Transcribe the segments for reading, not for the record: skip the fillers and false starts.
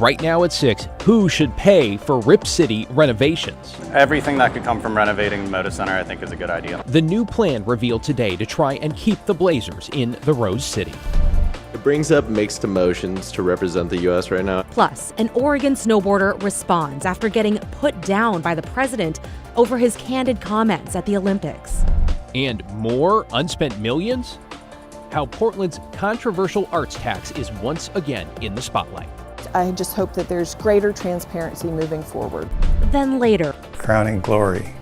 right now at 6, who should pay for Rip City renovations? Everything that could come from renovating the Moda Center, I think, is a good idea. The new plan revealed today to try and keep the Blazers in the Rose City. It brings up mixed emotions to represent the U.S. right now. Plus, an Oregon snowboarder responds after getting put down by the president over his candid comments at the Olympics. And more unspent millions? How Portland's controversial arts tax is once again in the spotlight. I just hope that there's greater transparency moving forward. Then later, crowning glory.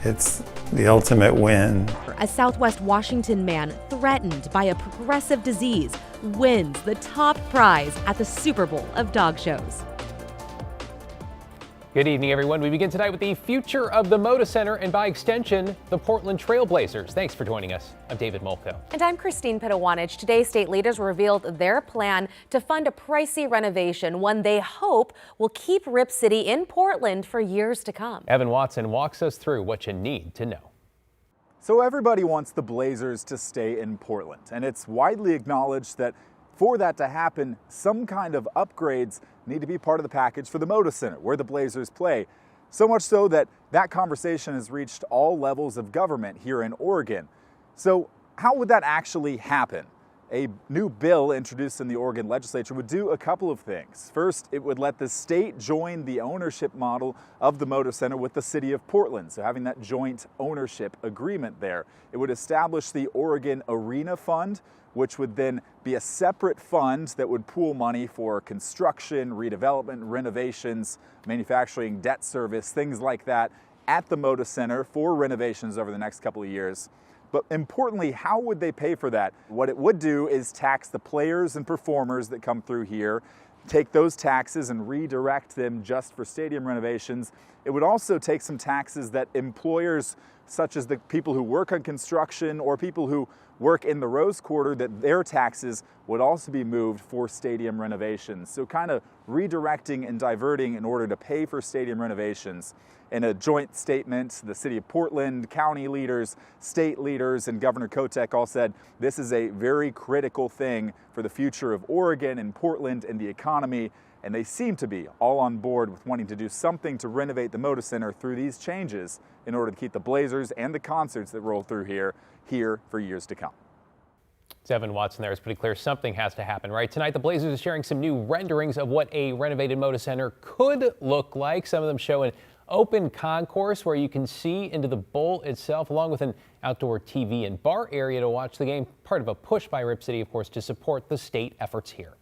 It's the ultimate win. A Southwest Washington man threatened by a progressive disease wins the top prize at the Super Bowl of dog shows. Good evening, everyone. We begin tonight with the future of the Moda Center and, by extension, the Portland Trail Blazers. Thanks for joining us. I'm David Molko. And I'm Christine Pitawanich. Today, state leaders revealed their plan to fund a pricey renovation, one they hope will keep Rip City in Portland for years to come. Evan Watson walks us through what you need to know. So everybody wants the Blazers to stay in Portland, and it's widely acknowledged that for that to happen, some kind of upgrades need to be part of the package for the Moda Center, where the Blazers play. So much so that that conversation has reached all levels of government here in Oregon. So how would that actually happen? A new bill introduced in the Oregon legislature would do a couple of things. First, it would let the state join the ownership model of the Moda Center with the city of Portland, so having that joint ownership agreement there. It would establish the Oregon Arena Fund, which would then be a separate fund that would pool money for construction, redevelopment, renovations, manufacturing, debt service, things like that at the Moda Center for renovations over the next couple of years. But importantly, how would they pay for that? What it would do is tax the players and performers that come through here, take those taxes and redirect them just for stadium renovations. It would also take some taxes that employers, such as the people who work on construction or people who work in the Rose Quarter, that their taxes would also be moved for stadium renovations. So kind of redirecting and diverting in order to pay for stadium renovations. In a joint statement, the city of Portland, county leaders, state leaders, and Governor Kotek all said this is a very critical thing for the future of Oregon and Portland and the economy. And they seem to be all on board with wanting to do something to renovate the Moda Center through these changes in order to keep the Blazers and the concerts that roll through here for years to come. It's Evan Watson there. It's pretty clear something has to happen, right? Tonight, the Blazers are sharing some new renderings of what a renovated Moda Center could look like. Some of them show an open concourse where you can see into the bowl itself, along with an outdoor TV and bar area to watch the game. Part of a push by Rip City, of course, to support the state efforts here.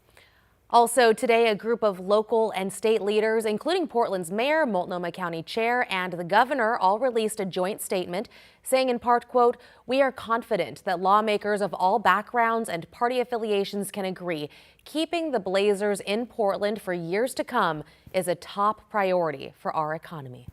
Also today, a group of local and state leaders, including Portland's mayor, Multnomah County chair, and the governor, all released a joint statement saying in part, quote, "We are confident that lawmakers of all backgrounds and party affiliations can agree keeping the Blazers in Portland for years to come is a top priority for our economy."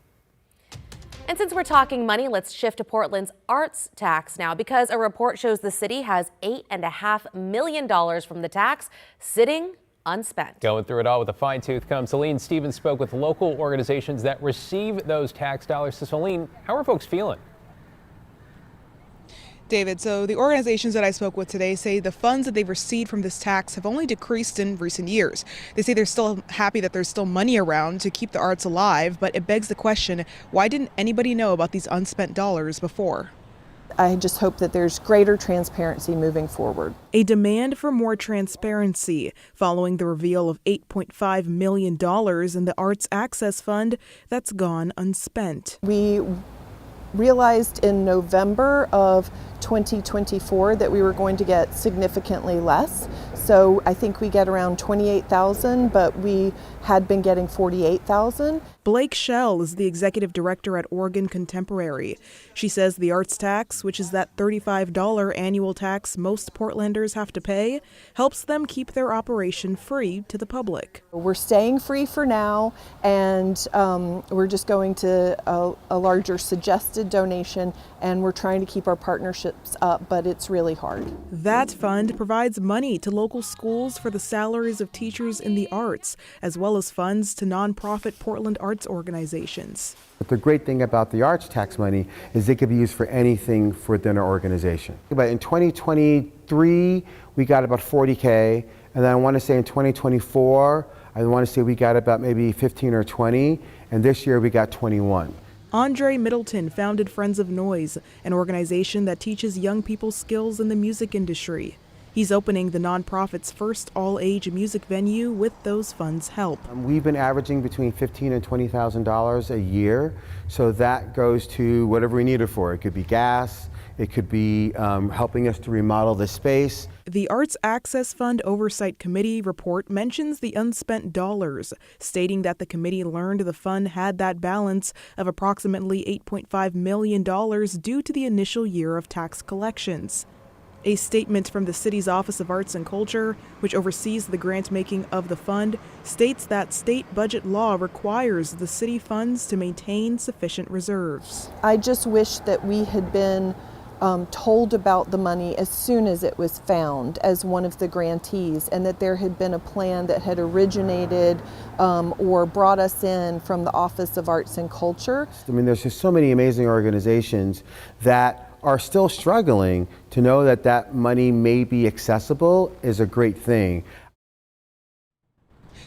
And since we're talking money, let's shift to Portland's arts tax now, because a report shows the city has $8.5 million from the tax sitting unspent. Going through it all with a fine tooth comb. Celine Stevens spoke with local organizations that receive those tax dollars. So Celine, how are folks feeling? David, so the organizations that I spoke with today say the funds that they've received from this tax have only decreased in recent years. They say they're still happy that there's still money around to keep the arts alive, but it begs the question, why didn't anybody know about these unspent dollars before? I just hope that there's greater transparency moving forward. A demand for more transparency following the reveal of $8.5 million in the Arts Access Fund that's gone unspent. We realized in November of 2024 that we were going to get significantly less. So I think we get around 28,000, but we had been getting 48,000. Blake Schell is the executive director at Oregon Contemporary. She says the arts tax, which is that $35 annual tax most Portlanders have to pay, helps them keep their operation free to the public. We're staying free for now, and we're just going to a larger suggested donation, and we're trying to keep our partnerships up, but it's really hard. That fund provides money to local schools for the salaries of teachers in the arts, as well as funds to nonprofit Portland arts organizations. But the great thing about the arts tax money is it could be used for anything within our organization. But in 2023, we got about $40K, and then I want to say in 2024, I want to say we got about maybe 15 or 20, and this year we got 21. Andre Middleton founded Friends of Noise, an organization that teaches young people skills in the music industry. He's opening the nonprofit's first all-age music venue with those funds' help. We've been averaging between $15,000 and $20,000 a year, so that goes to whatever we need it for. It could be gas, it could be helping us to remodel the space. The Arts Access Fund Oversight Committee report mentions the unspent dollars, stating that the committee learned the fund had that balance of approximately $8.5 million due to the initial year of tax collections. A statement from the city's Office of Arts and Culture, which oversees the grant-making of the fund, states that state budget law requires the city funds to maintain sufficient reserves. I just wish that we had been told about the money as soon as it was found as one of the grantees, and that there had been a plan that had originated or brought us in from the Office of Arts and Culture. I mean, there's just so many amazing organizations that are still struggling. To know that that money may be accessible is a great thing.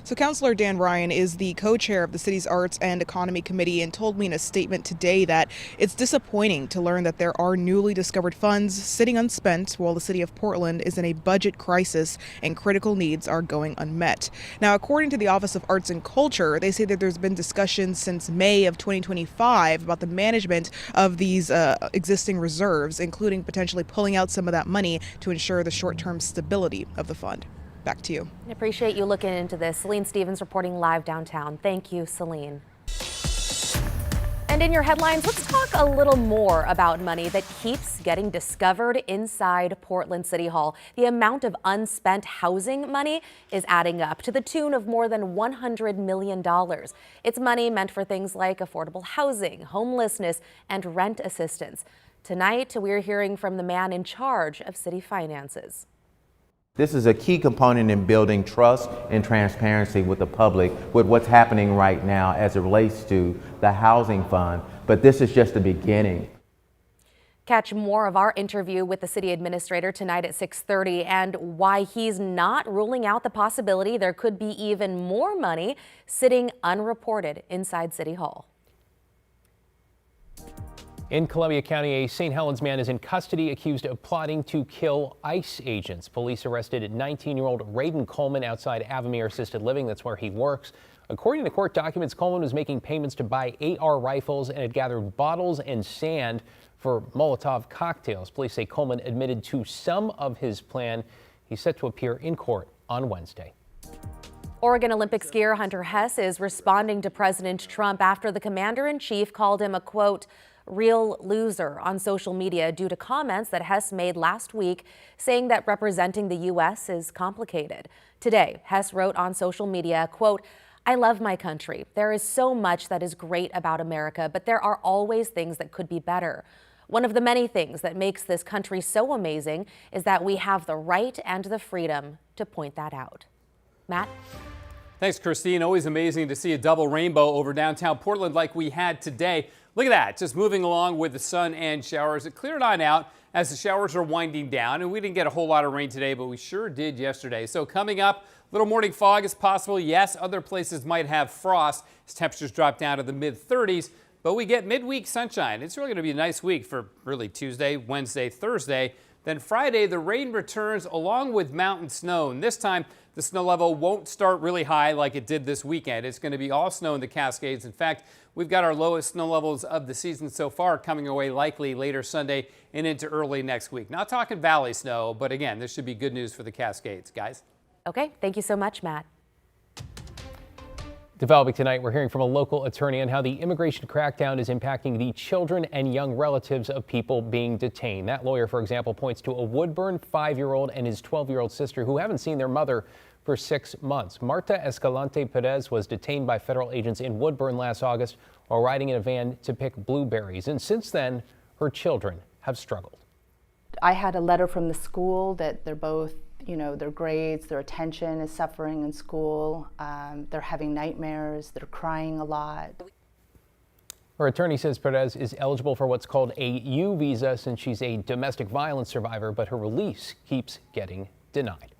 So Councilor Dan Ryan is the co-chair of the city's Arts and Economy Committee and told me in a statement today that it's disappointing to learn that there are newly discovered funds sitting unspent while the city of Portland is in a budget crisis and critical needs are going unmet. Now, according to the Office of Arts and Culture, they say that there's been discussions since May of 2025 about the management of these existing reserves, including potentially pulling out some of that money to ensure the short-term stability of the fund. Back to you. I appreciate you looking into this. Celine Stevens reporting live downtown. Thank you, Celine. And in your headlines, let's talk a little more about money that keeps getting discovered inside Portland City Hall. The amount of unspent housing money is adding up to the tune of more than $100 million. It's money meant for things like affordable housing, homelessness, and rent assistance. Tonight, we're hearing from the man in charge of city finances. This is a key component in building trust and transparency with the public with what's happening right now as it relates to the housing fund, but this is just the beginning. Catch more of our interview with the city administrator tonight at 6:30 and why he's not ruling out the possibility there could be even more money sitting unreported inside City Hall. In Columbia County, a St. Helens man is in custody accused of plotting to kill ICE agents. Police arrested 19-year-old Raiden Coleman outside Avamere Assisted Living. That's where he works. According to court documents, Coleman was making payments to buy AR rifles and had gathered bottles and sand for Molotov cocktails. Police say Coleman admitted to some of his plan. He's set to appear in court on Wednesday. Oregon Olympic skier Hunter Hess is responding to President Trump after the commander-in-chief called him a, quote, real loser on social media due to comments that Hess made last week saying that representing the U.S. is complicated. Today, Hess wrote on social media, quote, I love my country. There is so much that is great about America, but there are always things that could be better. One of the many things that makes this country so amazing is that we have the right and the freedom to point that out. Matt? Thanks, Christine. Always amazing to see a double rainbow over downtown Portland like we had today. Look at that, just moving along with the sun and showers. It cleared on out as the showers are winding down, and we didn't get a whole lot of rain today, but we sure did yesterday. So coming up, little morning fog is possible. Yes, other places might have frost as temperatures drop down to the mid-30s, but we get midweek sunshine. It's really going to be a nice week for really Tuesday, Wednesday, Thursday. Then Friday, the rain returns along with mountain snow, and this time the snow level won't start really high like it did this weekend. It's going to be all snow in the Cascades. In fact, we've got our lowest snow levels of the season so far coming away likely later Sunday and into early next week. Not talking valley snow, but again, this should be good news for the Cascades, guys. Okay, thank you so much, Matt. Developing tonight, we're hearing from a local attorney on how the immigration crackdown is impacting the children and young relatives of people being detained. That lawyer, for example, points to a Woodburn 5-year-old and his 12-year-old sister who haven't seen their mother for 6 months. Marta Escalante Perez was detained by federal agents in Woodburn last August while riding in a van to pick blueberries. And since then, her children have struggled. I had a letter from the school that they're both, their grades, their attention is suffering in school. They're having nightmares. They're crying a lot. Her attorney says Perez is eligible for what's called a U visa since she's a domestic violence survivor, but her release keeps getting denied.